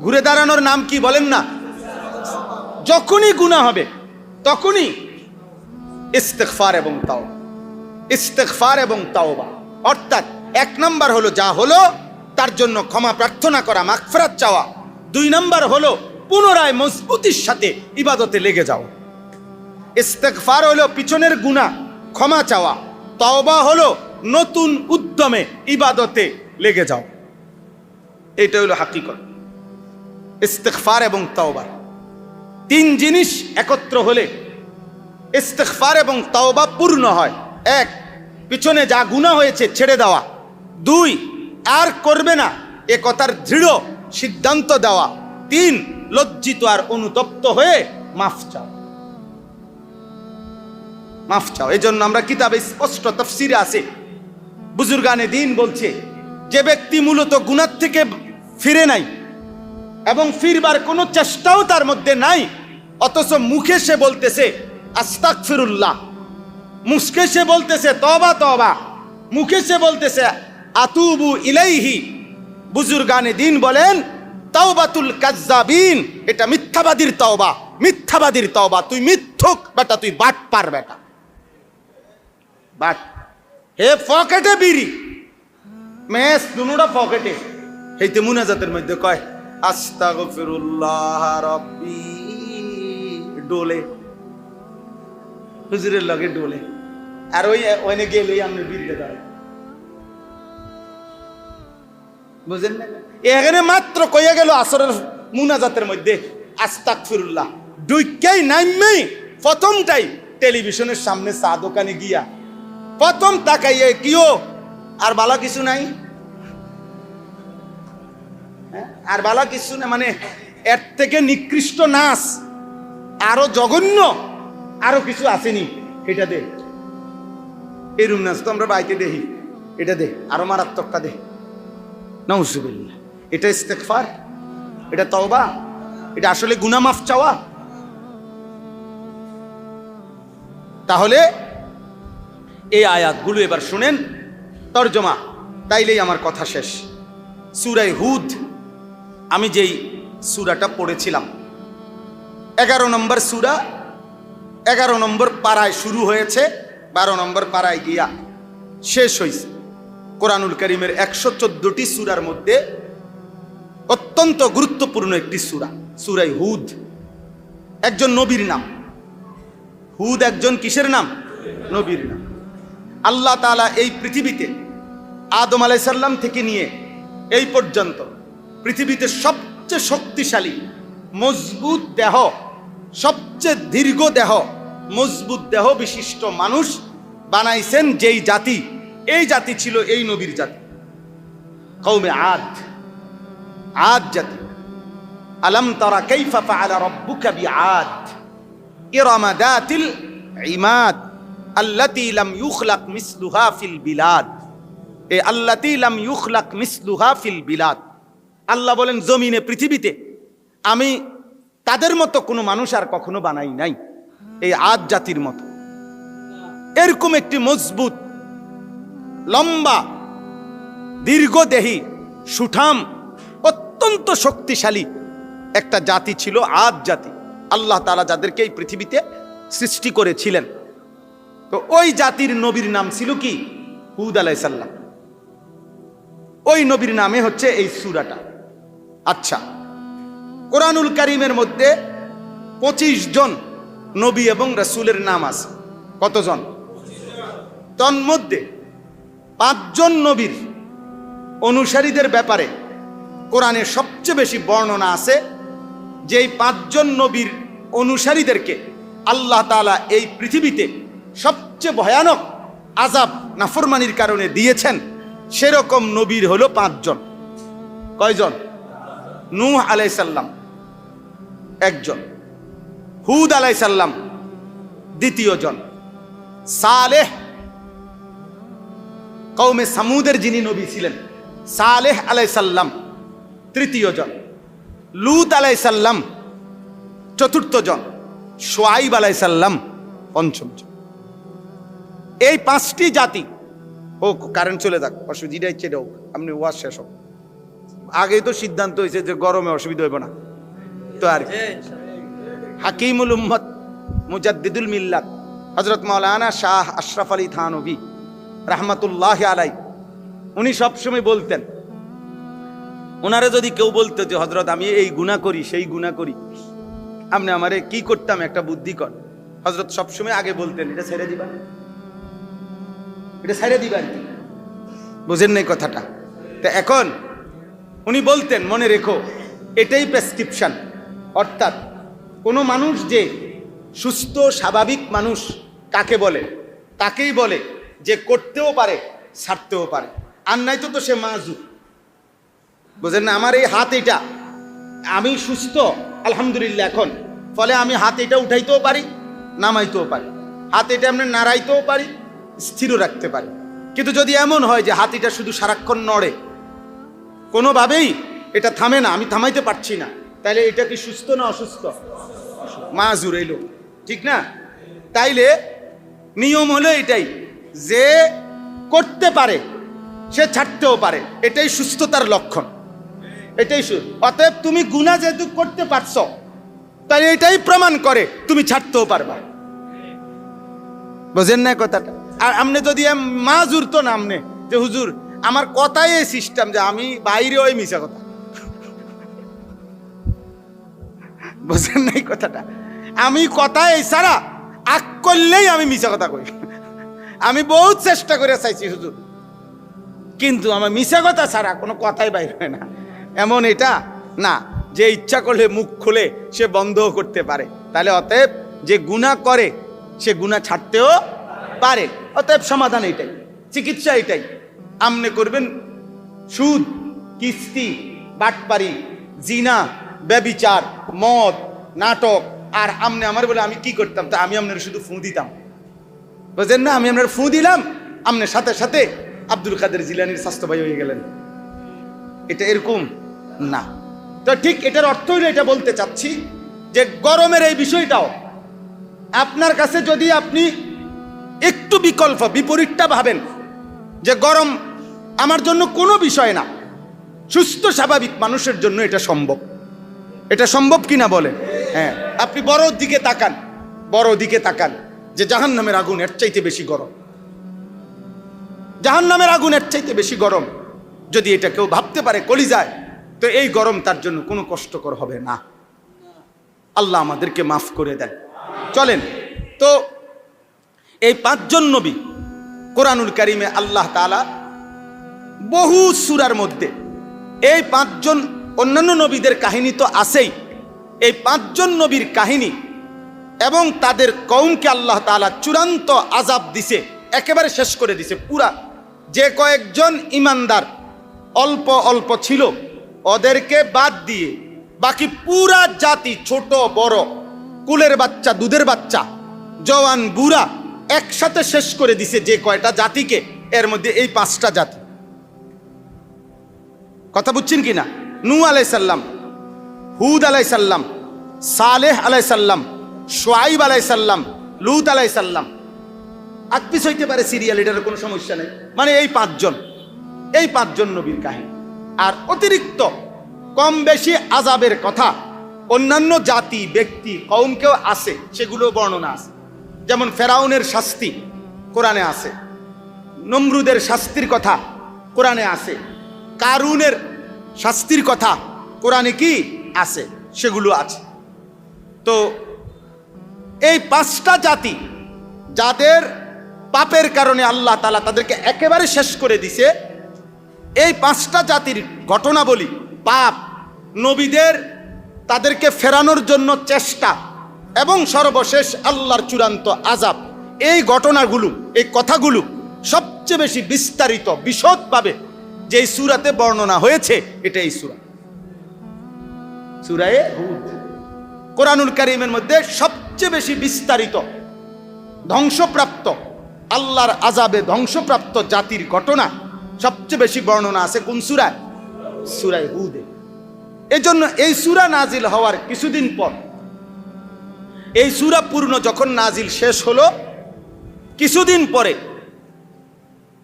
ঘুরে দাঁড়ানোর নাম কি বলেন না? যখনই গুনাহ হবে তখনই ইস্তেগফার এবং তাওবা, ইস্তেগফার এবং তাওবা। অর্থাৎ এক নাম্বার হলো যা হলো তার জন্য ক্ষমা প্রার্থনা করা, মাগফিরাত চাওয়া। দুই নাম্বার হলো পুনরায় মজবুতির সাথে ইবাদতে লেগে যাও। ইস্তেগফার হলো পিছনের গুনাহ ক্ষমা চাওয়া, তাওবা হলো নতুন উদ্যমে ইবাদতে লেগে যাও। এটা হলো হাকিকত। ইস্তেগফার এবং তাওবা তিন জিনিস একত্র হলে ইস্তেগফার এবং তাওবা পূর্ণ হয়। এক, পিছনে যা গুনাহ হয়েছে ছেড়ে দেওয়া। দুই, আর করবে না এ কথার দৃঢ় সিদ্ধান্ত দেওয়া। তিন, লজ্জিত আর অনুতপ্ত হয়ে মাফ চাও, মাফ চাও। এই জন্য আমরা কিতাবে স্পষ্ট তাফসিরে আছে, বুজুর্গানে দিন বলছে, যে ব্যক্তি মূলত গুনাহ থেকে ফিরে নাই এবং ফিরবার কোনো চেষ্টাও তার মধ্যে নাই, অথচ মুখে সে বলতেছে আস্তাগফিরুল্লাহ, মুখে সে বলতেছে তওবা তওবা, মুখে সে বলতেছে আতুবু ইলাইহি, বুজুর্গানে দিন বলেন তাওবাতুল কাজ্জাবিন, এটা মিথ্যাবাদীর তওবা, মিথ্যাবাদীর তওবা। তুই মিথ্যুক বেটা, তুই বাটপার বেটা, বাট। হে পকেটে বিড়ি, মেস দুনোটা পকেটে, হেইতে মুনাজাতের মধ্যে কয় আস্তাগফিরুল্লাহ রাব্বি, ডোলে, হুজুরের লগে ডোলে, আর ওইনে গেলেই আমরা বিড়িটা দাঁড়াই, বুঝেন না? এখানে মাত্র কইয়া গেল আসরের মুনাজাতের মধ্যে আস্তাগফিরুল্লাহ, দুইকেই নাইমেই প্রথমটাই টেলিভিশনের সামনে চা দোকানে গিয়া প্রথম তাকাইয়ে কিও আর বালা কিছু নাই, আর বালা কিছু না, মানে এর থেকে নিকৃষ্ট নাচ আরো জঘন্য আরো কিছু আসেনি, এটা দে, এই রুম নাচ তো আমরা বাইতে দেখি, এটা দে, আরো মারাত্মকটা দে, নাউজুবিল্লাহ। এটা ইস্তেগফার, এটা তওবা, এটা আসলে গুনাহ মাফ চাওয়া। তাহলে এই আয়াতগুলো এবার শুনেন, তরজমা, তাইলেই আমার কথা শেষ। সূরা হুদ, আমি যেই সূরাটা পড়েছিলাম, 11 নম্বর সূরা, 11 নম্বর পারায় শুরু হয়েছে, 12 নম্বর পারায় গিয়া শেষ হয়েছে। কোরআনুল কারীমের 114টি সূরার মধ্যে অত্যন্ত গুরুত্বপূর্ণ একটি সূরা, সূরা হুদ। একজন নবীর নাম হুদ, একজন কিসের নাম? নবীর নাম। আল্লাহ তাআলা এই পৃথিবীতে আদম আলাইহিস সালাম থেকে নিয়ে এই পর্যন্ত পৃথিবীতে সবচেয়ে শক্তিশালী, মজবুত দেহ, সবচেয়ে দীর্ঘ দেহ, মজবুত দেহ বিশিষ্ট মানুষ বানাইছেন যেই জাতি, এই জাতি ছিল এই নবীর জাতি, কওমে আদ, আদ জাতি। আলাম তারা কাইফা ফাআলা রাব্বুকা বিআদ ইরামা যাতিল ইমাদ আল্লাতী লাম ইউখলাক মিসলুহা ফিল বিলাদ। এই আল্লাতী লাম ইউখলাক মিসলুহা ফিল বিলাদ, আল্লাহ বলেন জমিনে, পৃথিবীতে আমি তাদের মতো কোনো মানুষ আর কখনো বানাই নাই, এই আদ জাতির মতো। এরকম একটি মজবুত, লম্বা, দীর্ঘদেহী, সুঠাম, অত্যন্ত শক্তিশালী একটা জাতি ছিল আদ জাতি। আল্লাহ তাআলা যাদেরকে এই পৃথিবীতে সৃষ্টি করেছিলেন, তো ওই জাতির নবীর নাম ছিল কি? হুদ আলাইহিস সালাম। ওই নবীর নামে হচ্ছে এই সূরাটা। আচ্ছা, কোরআনুল কারীমের মধ্যে 25 জন নবী এবং রাসূলের নাম আছে। কতজন? তন্মধ্যে 5 জন নবীর অনুসারীদের ব্যাপারে কোরআনে সবচেয়ে বেশি বর্ণনা আছে, যে এই 5 জন নবীর অনুসারীদেরকে আল্লাহ তাআলা এই পৃথিবীতে সবচেয়ে ভয়ানক আযাব নাফরমানির কারণে দিয়েছেন। সেরকম নবীর হলো 5 জন। কয়জন? নূহ আলাইহিস সালাম একজন, হুদ আলাইহিস সালাম দ্বিতীয় জন, সালেহ, কওমে সামুদের যিনি নবী ছিলেন, সালেহ আলাইহিস সালাম তৃতীয় জন, লূত আলাইহিস সালাম চতুর্থ জন, শুআয়ব আলাইহিস সালাম পঞ্চম জন। এই 5টি জাতি, ও কারেন্ট চলে যাক, অসুবিধা ইচ্ছে হোক, আপনি ওয়াজ শেষ হোক। আগেই তো সিদ্ধান্ত হয়েছে যে গরমে অসুবিধা হইব না, তো আর হাকিমুল উম্মত, মুজাদ্দিদুল মিল্লাত হযরত মাওলানা শাহ আশরাফ আলী থানভী রাহমাতুল্লাহি আলাইহি, উনি সবসময় বলতেন, ওনারে যদি কেউ বলতো যে হযরত আমি এই গুনাহ করি, সেই গুনাহ করি, আপনি আমারে কি করতাম, একটা বুদ্ধি কর, হযরত সবসময় আগে বলতেন, এটা ছেড়ে দিবা, এটা ছেড়ে দিবা। বুঝেন নাই কথাটা? তো এখন উনি বলতেন, মনে রেখো, এটাই প্রেসক্রিপশন। অর্থাৎ কোনো মানুষ যে সুস্থ স্বাভাবিক মানুষ কাকে বলে? তাকেই বলে যে করতেও পারে, ছাড়তেও পারে, আর নাই তো সে মাজুর। বুঝেন না? আমার এই হাত, এটা আমি সুস্থ আলহামদুলিল্লাহ এখন, ফলে আমি হাত এটা উঠাইতেও পারি, নামাইতেও পারি, হাত এটা আমরা নাড়াইতেও পারি, স্থিরও রাখতে পারি। কিন্তু যদি এমন হয় যে হাত এটা শুধু সারাক্ষণ নড়ে, কোনোভাবেই এটা থামে না, আমি থামাইতে পারছি না, তাইলে এটা কি সুস্থ না অসুস্থ? মাজুর এই লোক, ঠিক না? তাইলে নিয়ম হলো এটাই, যে করতে পারে সে ছাড়তেও পারে, এটাই সুস্থতার লক্ষণ, এটাই। অতএব তুমি গুনাহ যেহেতু করতে পারছো, তাই এটাই প্রমাণ করে তুমি ছাড়তেও পারবা। বুঝেন না কথাটা? আর আমনে যদি মাজুর তো নামনে যে হুজুর আমার কথাই এই সিস্টেম যে আমি বাইরে ওই মিশা কথা, বুঝেন নাই কথাটা? আমি কথা এই সারা আগ করলেই আমি মিশা কথা কই। আমি বহুত চেষ্টা করে চাইছি হুজুর, কিন্তু আমার মিশা কথা ছাড়া কোনো কথাই বাইর হয় না। এমন এটা না যে ইচ্ছা করলে মুখ খুলে সে বন্ধও করতে পারে। তাহলে অতএব যে গুনাহ করে সে গুনাহ ছাড়তেও পারে। অতএব সমাধান এটাই, চিকিৎসা এটাই। আমনে করবেন সুদ, কিস্তি, বাটপারি, জিনা, ব্যভিচার, মদ, নাটক, আর আমনে আমার বলে আমি কি করতাম? তা আমি আপনার শুধু ফু দিতাম, বুঝলেন না? আমি আপনার ফু দিলাম, আমনের সাথে সাথে আব্দুল কাদের জিলানীর স্বাস্থ্য ভাই হয়ে গেলেন। এটা এরকম না। তো ঠিক এটার অর্থ হইলো, এটা বলতে চাচ্ছি যে গরমের এই বিষয়টাও আপনার কাছে যদি আপনি একটু বিকল্প বিপরীতটা ভাবেন যে গরম আমার জন্য কোনো বিষয় না, সুস্থ স্বাভাবিক মানুষের জন্য এটা সম্ভব। এটা সম্ভব কিনা বলে? হ্যাঁ, আপনি বড় দিকে তাকান, বড় দিকে তাকান, যে জাহান্নামের আগুন এর চাইতে বেশি গরম, জাহান্নামের আগুন এর চাইতে বেশি গরম। যদি এটা কেউ ভাবতে পারে কলিজায়, তো এই গরম তার জন্য কোনো কষ্টকর হবে না। আল্লাহ আমাদেরকে মাফ করে দেন। চলেন, তো এই 5 জন নবী কোরআনুল কারিমে আল্লাহ তাআলা বহু সূরার মধ্যে এই 5 জন, অন্যান্য নবীদের কাহিনী তো আছেই, এই 5 জন নবীর কাহিনী এবং তাদের কওমকে আল্লাহ তাআলা চূড়ান্ত আযাব দিছে, একেবারে শেষ করে দিছে। পুরা যে কয়েকজন ইমানদার অল্প অল্প ছিল ওদেরকে বাদ দিয়ে বাকি পুরা জাতি, ছোট বড়, কুলের বাচ্চা, দুধের বাচ্চা, জওয়ান বুড়া একসাথে শেষ করে দিছে। যে কয়টা জাতিকে, এর মধ্যে এই 5টা জাতি। কথা বুঝছেন কিনা? নূহ আলাইহিস সালাম, হুদ আলাইহিস সালাম, সালেহ আলাইহিস সালাম, শুআইব আলাইহিস সালাম, লূত আলাইহিস সালাম। আকপিস হইতে পারে সিরিয়াল, এটার কোনো সমস্যা নেই। মানে এই 5 জন, এই 5 জন নবীর কাহিনী। আর অতিরিক্ত কম বেশি আযাবের কথা অন্যান্য জাতি, ব্যক্তি, কওমকেও আছে, সেগুলো বর্ণনা আছে। যেমন ফেরাউনের শাস্তি কোরআনে আছে, নমরুদের শাস্তির কথা কোরআনে আছে, কারুনের শাস্তির কথা কোরআনে কি আছে, সেগুলো আছে। তো এই 5টা জাতি যাদের পাপের কারণে আল্লাহ তাআলা তাদেরকে একেবারে শেষ করে দিছে, এই 5টা জাতির ঘটনা বলি। পাপ, নবীদের তাদেরকে ফেরানোর জন্য চেষ্টা এবং সর্বশেষ আল্লাহর চূড়ান্ত আযাব, এই ঘটনাগুলো, এই কথাগুলো সবচেয়ে বেশি বিস্তারিত বিশদভাবে যে সূরাতে বর্ণনা হয়েছে, এটা এই সূরা, সূরা হুদ। কোরআনুল কারীমের মধ্যে সবচেয়ে বেশি বিস্তারিত ধ্বংসপ্রাপ্ত, আল্লাহর আযাবে ধ্বংসপ্রাপ্ত জাতির ঘটনা সবচেয়ে বেশি বর্ণনা আছে কোন সূরায়? সূরা হুদে। এজন্য এই সূরা নাজিল হওয়ার কিছুদিন পর, এই সূরা পূর্ণ যখন নাজিল শেষ হলো, কিছুদিন পরে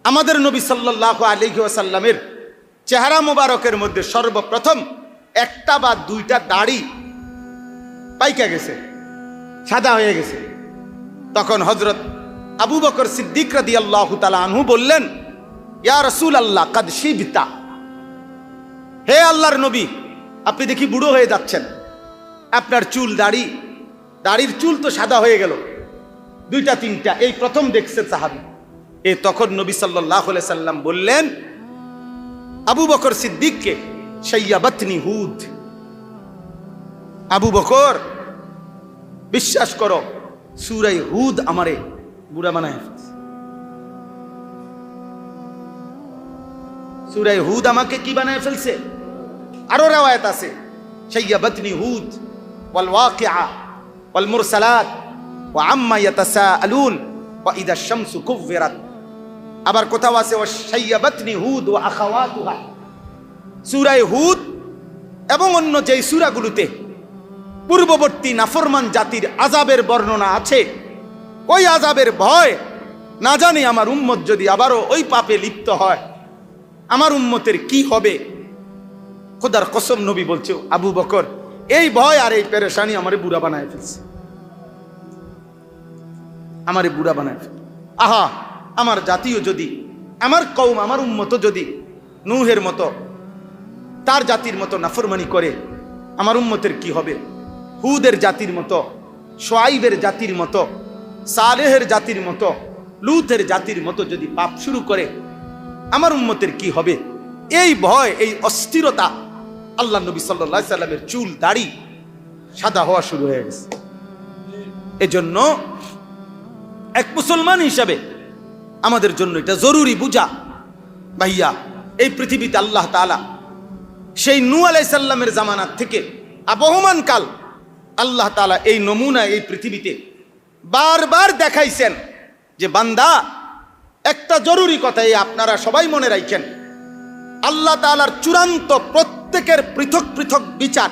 আমাদের নবী সাল্লাল্লাহু আলাইহি ওয়াসাল্লামের চেহারা মোবারকের মধ্যে সর্বপ্রথম 1টা বা 2টা দাড়ি পাইকা গেছে, সাদা হয়ে গেছে। তখন হযরত আবু বকর সিদ্দিক রাদিয়াল্লাহু তাআলা আনহু বললেন, ইয়া রাসূলুল্লাহ কাদ শিবতা, হে আল্লাহর নবী, আপনি দেখি বুড়ো হয়ে যাচ্ছেন, আপনার চুল, দাড়ির চুল তো সাদা হয়ে গেল, 2টা 3টা, এই প্রথম দেখছেন সাহাবী। তখন নবী সাল্লাল্লাহু আলাইহি সাল্লাম বললেন আবু বকর সিদ্দিককে, শাইয়াবাতনি হুদ, আবু বকর বিশ্বাস করো, সূরা হুদ আমারে বুড়া বানায় ফেলছে। সূরা হুদ আমাকে কি বানায় ফেলছে? আরো riwayat আছে, শাইয়াবাতনি হুদ ওয়াল ওয়াকিআ ওয়াল মুরসালাত ওয়া আম্মা ইয়াতাসাআলুন ওয়া ইযা শামসু কুব্বিরাত। আবার কোথাও আছে ওয়া শাইয়াবাতনি হুদ ওয়া আখাওয়াতুহা। সূরা হুদ এবং অন্য যেই সূরাগুলোতে পূর্ববর্তী নাফরমান জাতির আযাবের বর্ণনা আছে, ওই আযাবের ভয়, না জানি আমার উম্মত যদি আবারও ওই পাপে লিপ্ত হয়, আমার উম্মতের কি হবে। খোদার কসম নবী বলছে, আবু বকর, এই ভয় আর এই পেরেশানি আমারে বুড়া বানায় ফেলছে, আমারে বুড়া বানায় ফেলছে। আহা, আমার জাতীয় যদি, আমার কওম, আমার উম্মত যদি নূহের মতো, তার জাতির মতো নাফরমানি করে, আমার উম্মতের কি হবে? হুদের জাতির মতো, শুআইবের জাতির মতো, সালেহের জাতির মতো, লূতের জাতির মতো যদি পাপ শুরু করে, আমার উম্মতের কি হবে? এই ভয়, এই অস্থিরতা, আল্লাহ নবী সাল্লাল্লাহু আলাইহি সাল্লামের চুল দাড়ি সাদা হওয়া শুরু হয়ে গেছে। এজন্য এক মুসলমান হিসাবে আমাদের জন্য এটা জরুরি বুঝা, ভাইয়া, এই পৃথিবীতে আল্লাহ তাআলা সেই নূহ আলাইহিস সালামের জামানাত থেকে আবহমান কাল আল্লাহ তাআলা এই নমুনা এই পৃথিবীতে বারবার দেখাইছেন যে বান্দা, একটা জরুরি কথা এই আপনারা সবাই মনে রাখেন, আল্লাহ তাআলার চূড়ান্ত প্রত্যেকের পৃথক পৃথক বিচার,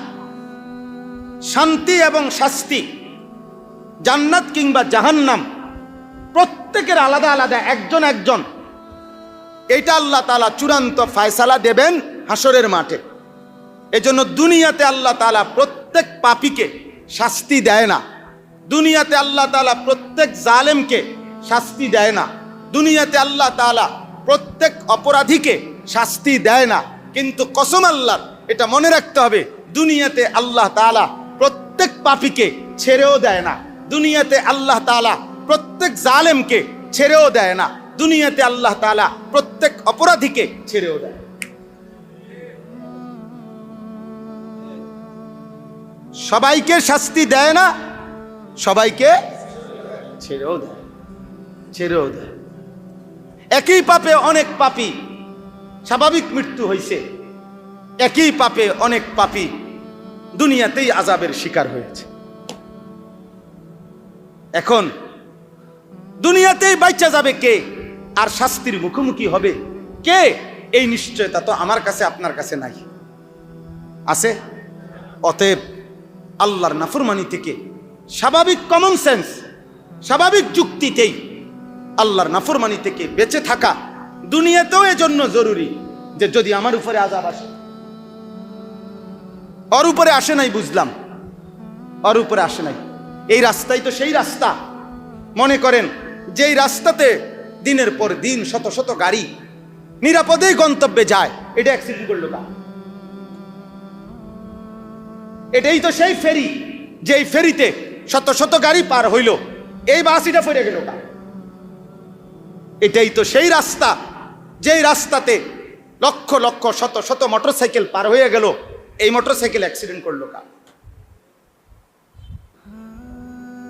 শান্তি এবং শাস্তি, জান্নাত কিংবা জাহান্নাম, প্রত্যেকের আলাদা আলাদা, একজন একজন। এটা আল্লাহ তাআলা চূড়ান্ত ফয়সালা দেবেন হাসরের মাঠে। এজন্য দুনিয়াতে আল্লাহ তাআলা প্রত্যেক পাপীকে শাস্তি দেয় না। দুনিয়াতে আল্লাহ তাআলা প্রত্যেক জালেমকে শাস্তি দেয় না। দুনিয়াতে আল্লাহ তাআলা প্রত্যেক অপরাধীকে শাস্তি দেয় না। কিন্তু কসম আল্লাহর, এটা মনে রাখতে হবে, দুনিয়াতে আল্লাহ তাআলা প্রত্যেক পাপীকে ছেড়েও দেয় না। দুনিয়াতে আল্লাহ তাআলা প্রত্যেক জালেমকে ছেড়েও দেয় না। দুনিয়াতে আল্লাহ তাআলা প্রত্যেক অপরাধীকে ছেড়েও দেয়। সবাইকে শাস্তি দেয় না, সবাইকে ছেড়েও দেয়, ছেড়েও দেয়। একই পাপে অনেক পাপী স্বাভাবিক মৃত্যু হয়েছে, একই পাপে অনেক পাপী দুনিয়াতেই আযাবের শিকার হয়েছে। এখন দুনিয়াতেই বাঁচা যাবে কে, আর শাস্তির মুখোমুখি হবে কে, এই নিশ্চয়তা তো আমার কাছে আপনার কাছে নাই, আছে? অতএব আল্লাহর নাফরমানি থেকে স্বাভাবিক কমন সেন্স, স্বাভাবিক যুক্তিতেই আল্লাহর নাফরমানি থেকে বেঁচে থাকা দুনিয়াতেও এজন্য জরুরি যে যদি আমার উপরে আযাব আসে, ওর উপরে আসে নাই বুঝলাম, ওর উপরে আসে নাই, এই রাস্তাই তো সেই রাস্তা। মনে করেন যেই রাস্তাতে দিনের পর দিন শত শত গাড়ি নিরাপদেই গন্তব্যে যায়, এটা অ্যাক্সিডেন্ট করলো কা? এটাই তো সেই ফেরি, যেই ফেরিতে শত শত গাড়ি পার হইল, এই বাসিটা ফিরে গেল কা? এটাই তো সেই রাস্তা, যেই রাস্তাতে লক্ষ লক্ষ শত শত মোটরসাইকেল পার হয়ে গেল, এই মোটরসাইকেল অ্যাক্সিডেন্ট করলো কা?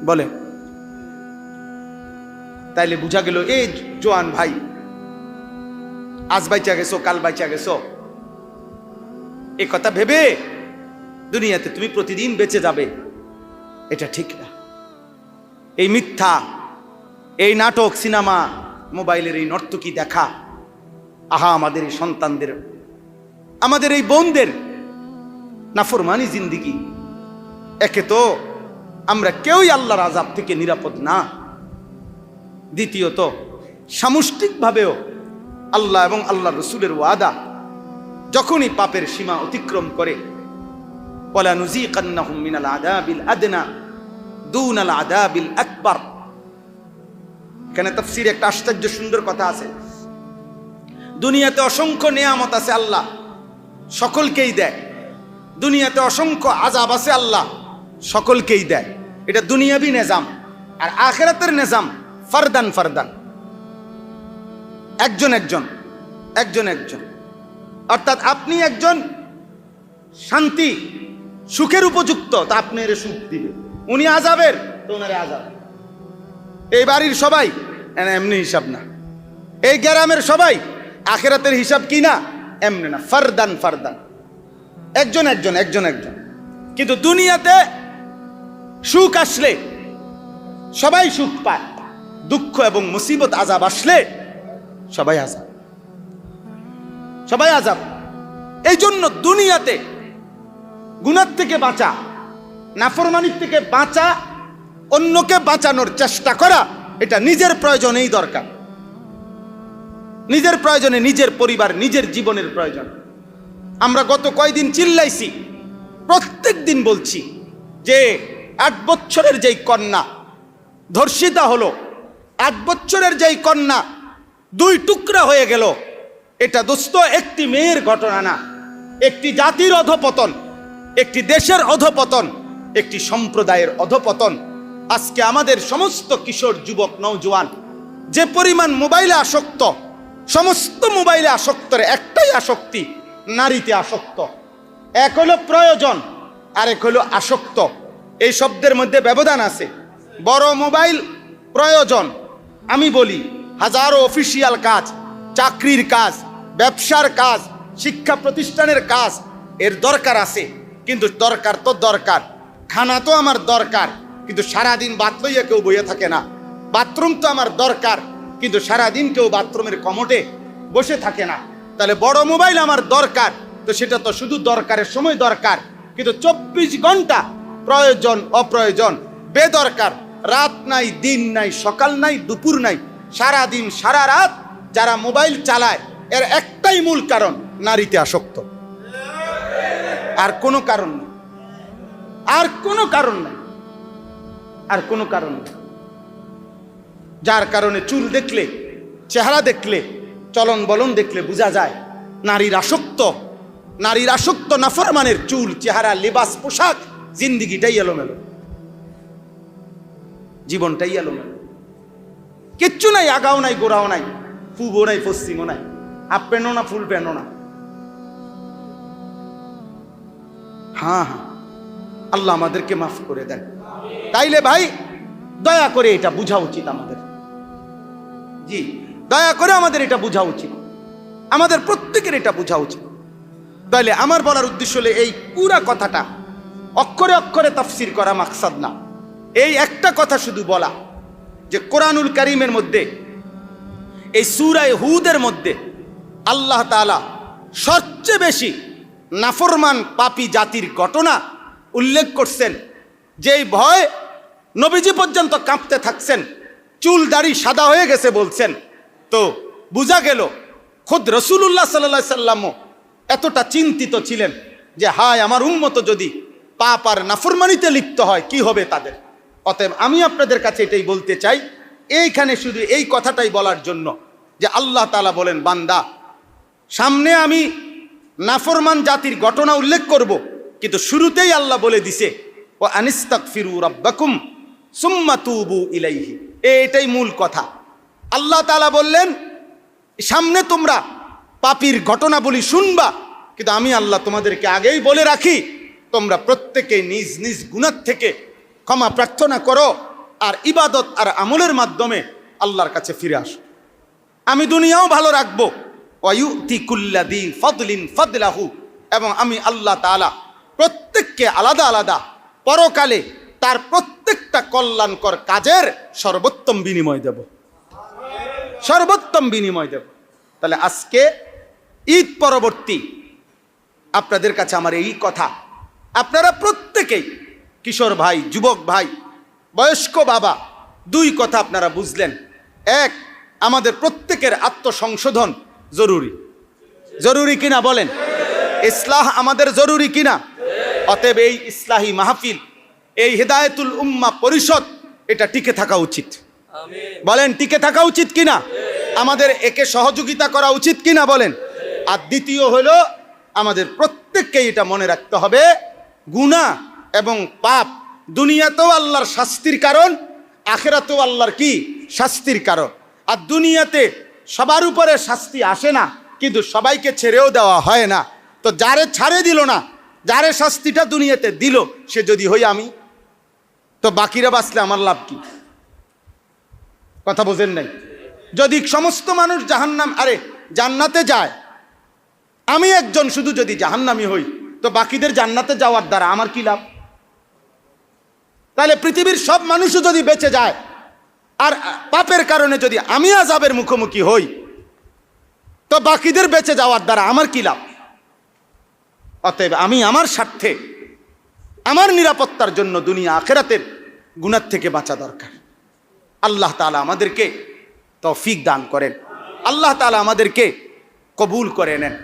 বলে। তাইলে বুঝা গেল এই জোয়ান ভাই, আজ বাইচা গেছো কাল বাইচা গেছো, এ কথা ভেবে দুনিয়াতে তুমি প্রতিদিন বেঁচে যাবে, এটা ঠিক না। এই মিথ্যা, এই নাটক, সিনেমা, মোবাইলের এই নর্তকী দেখা, আহা আমাদের এই সন্তানদের, আমাদের এই বোনদের নাফরমানি জিন্দিগি, একে তো আমরা কেউই আল্লাহর আযাব থেকে নিরাপদ না, দ্বিতীয়ত সামষ্টিকভাবেও আল্লাহ এবং আল্লাহ রসুলের ওয়াদা যখনই পাপের সীমা অতিক্রম করে, ওয়ালা নুযীকান্নাহুম মিনাল আযাবিল আদনা দুনাল আযাবিল আকবার। এখানে তাফসীরে একটা আশ্চর্য সুন্দর কথা আছে। দুনিয়াতে অসংখ্য নিয়ামত আছে, আল্লাহ সকলকেই দেয়। দুনিয়াতে অসংখ্য আযাব আছে, আল্লাহ সকলকেই দেয়। এটা দুনিয়াবি নিজাম। আর আখিরাতের নিজাম ফারদান ফারদান, একজন একজন, একজন একজন। অর্থাৎ আপনি একজন শান্তি সুখের উপযুক্ত, তা আপনি এর সুখ দিবে। উনি আযাবের, তো ওনারে আযাব। এই বাড়ির সবাই এমনি হিসাব না, এই গ্রামের সবাই আখিরাতের হিসাব কি না, এমনি না, ফারদান ফারদান, একজন একজন, একজন একজন। কিন্তু দুনিয়াতে সুখ আসলে সবাই সুখ পায়, দুঃখ এবং মুসিবত আযাব আসলে সবাই আযাব, সবাই আযাব। এই জন্য দুনিয়াতে গুনাহ থেকে বাঁচা, নাফরমানির থেকে বাঁচা, অন্যকে বাঁচানোর চেষ্টা করা, এটা নিজের প্রয়োজনেই দরকার। নিজের প্রয়োজনে, নিজের পরিবার, নিজের জীবনের প্রয়োজন। আমরা গত কয়দিন চিল্লাইছি, প্রত্যেক দিন বলছি যে 8 বছরের যেই কন্যা ধর্ষিতা হলো, 8 বছরের যেই কন্যা 2 টুকরা হয়ে গেল, এটা দোস্ত একটি মেয়ের ঘটনা না, একটি জাতির অধপতন, একটি দেশের অধপতন, একটি সম্প্রদায়ের অধপতন। আজকে আমাদের সমস্ত কিশোর যুবক নওজোয়ান যে পরিমাণ মোবাইলে আসক্ত, সমস্ত মোবাইলে আসক্তের একটাই আসক্তি, নারীতে আসক্ত। এক হলো প্রয়োজন, আর এক হলো আসক্ত। এই শব্দের মধ্যে ব্যবধান আছে। বড় মোবাইল প্রয়োজন, আমি বলি হাজারো অফিসিয়াল কাজ, চাকরির কাজ, ব্যবসার কাজ, শিক্ষা প্রতিষ্ঠানের কাজ, এর দরকার আছে। কিন্তু দরকার তো দরকার, খানা তো আমার দরকার, কিন্তু সারাদিন বাত লইয়া কেউ বইয়া থাকে না। বাথরুম তো আমার দরকার, কিন্তু সারাদিন কেউ বাথরুমের কমোটে বসে থাকে না। তাহলে বড় মোবাইল আমার দরকার, তো সেটা তো শুধু দরকারের সময় দরকার, কিন্তু 24 ঘন্টা প্রয়োজন অপ্রয়োজন বেদরকার রাত নাই, দিন নাই, সকাল নাই, দুপুর নাই, সারা দিন সারা রাত যারা মোবাইল চালায় এর একটাই মূল কারণ, নারীতে আসক্ত। আর কোনো কারণ নেই, আর কোনো কারণ নাই, আর কোনো কারণ নেই। যার কারণে চুল দেখলে, চেহারা দেখলে, চলন বলন দেখলে বোঝা যায় নারীর আসক্ত। নারীর আসক্ত নাফরমানের চুল, চেহারা, লিবাস, পোশাক, জিন্দিগিটাই এলোমেলো, জীবনটাই এলোমেলো। কিচ্ছু নাই, আগাও নাই, গোড়াও নাই, পূবও নাই, পশ্চিমও নাই, হাফ প্যান্টও না, ফুল প্যান্টও না। হ্যাঁ হ্যাঁ, আল্লাহ আমাদেরকে মাফ করে দেন। তাইলে ভাই দয়া করে এটা বোঝা উচিত আমাদের, জি দয়া করে আমাদের এটা বোঝা উচিত, আমাদের প্রত্যেকের এটা বোঝা উচিত। তাইলে আমার বলার উদ্দেশ্য হলো এই পুরা কথাটা অক্ষরে অক্ষরে তাফসীর করা মাকসাদ না, এই একটা কথা শুধু বলা যে কোরআনুল কারীমের মধ্যে এই সূরা হুদের মধ্যে আল্লাহ তাআলা সবচেয়ে বেশি নাফরমান পাপী জাতির ঘটনা উল্লেখ করছেন, যেই ভয় নবীজি পর্যন্ত কাঁপতে থাকছেন, চুল দাড়ি সাদা হয়ে গেছে বলছেন। তো বোঝা গেল খুদ রাসূলুল্লাহ সাল্লাল্লাহু আলাইহি সাল্লামও এতটা চিন্তিত ছিলেন যে হায় আমার উম্মত যদি পাপ আর নাফরমানিতে লিপ্ত হয় কি হবে তাদের। অতএব আমি আপনাদের কাছে এটাই বলতে চাই, এইখানে শুধু এই কথাটাই বলার জন্য যে আল্লাহ তাআলা বলেন, বান্দা সামনে আমি নাফরমান জাতির ঘটনা উল্লেখ করব, কিন্তু শুরুতেই আল্লাহ বলে দিছে ও আনিস্তাগফিরু রাব্বাকুম সুম্মা তুবু ইলাইহি। এটাই মূল কথা। আল্লাহ তাআলা বললেন সামনে তোমরা পাপীর ঘটনাবলী শুনবা, কিন্তু আমি আল্লাহ তোমাদেরকে আগেই বলে রাখি তোমরা প্রত্যেকেই নিজ নিজ গুনাহ থেকে ক্ষমা প্রার্থনা করো আর ইবাদত আর আমলের মাধ্যমে আল্লাহর কাছে ফিরে আসো। আমি দুনিয়াও ভালো রাখবো, ওয়ায়ুতি কুল্লাযী ফাদলিন ফাদলাহু, এবং আমি আল্লাহ তাআলা প্রত্যেককে আলাদা আলাদা পরকালে তার প্রত্যেকটা কল্যাণকর কাজের সর্বোত্তম বিনিময় দেব, সর্বোত্তম বিনিময় দেব। তাহলে আজকে ঈদ পরবর্তী আপনাদের কাছে আমার এই কথা, আপনারা প্রত্যেকেই কিশোর ভাই, যুবক ভাই, বয়স্ক বাবা, দুই কথা আপনারা বুঝলেন। এক, আমাদের প্রত্যেকের আত্মসংশোধন জরুরি, জরুরি কিনা বলেন? ইসলাহ আমাদের জরুরি কিনা? অতএব এই ইসলাহী মাহফিল, এই হেদায়েতুল উম্মাহ পরিষদ, এটা টিকে থাকা উচিত। বলেন টিকে থাকা উচিত কিনা? আমাদের একে সহযোগিতা করা উচিত কিনা বলেন? আর দ্বিতীয় হলো আমাদের প্রত্যেককেই এটা মনে রাখতে হবে, গুনাহ এবং পাপ দুনিয়াতেও আল্লাহর শাস্তির কারণ, আখিরাতেও আল্লাহর কি শাস্তির কারণ। আর দুনিয়াতে সবার উপরে শাস্তি আসে না, কিন্তু সবাইকে ছেড়েও দেওয়া হয় না। তো যারে ছাড়ে দিল না, যারে শাস্তিটা দুনিয়াতে দিল, সে যদি হই আমি, তো বাকিরা বাঁচলে আমার লাভ কি? কথা বোঝেন নাই? যদি সমস্ত মানুষ জাহান্নাম আরে জান্নাতে যায়, আমি একজন শুধু যদি জাহান্নামী হই, তো বাকিদের জান্নাতে যাওয়ার দ্বারা আমার কি লাভ? তাহলে পৃথিবীর সব মানুষও যদি বেঁচে যায় আর পাপের কারণে যদি আমি আযাবের মুখোমুখি হই, তো বাকিদের বেঁচে যাওয়ার দ্বারা আমার কি লাভ? অতএব আমি আমার স্বার্থে, আমার নিরাপত্তার জন্য দুনিয়া আখিরাতের গুনাহ থেকে বাঁচা দরকার। আল্লাহ তাআলা আমাদেরকে তৌফিক দান করেন, আল্লাহ তাআলা আমাদেরকে কবুল করে নেন।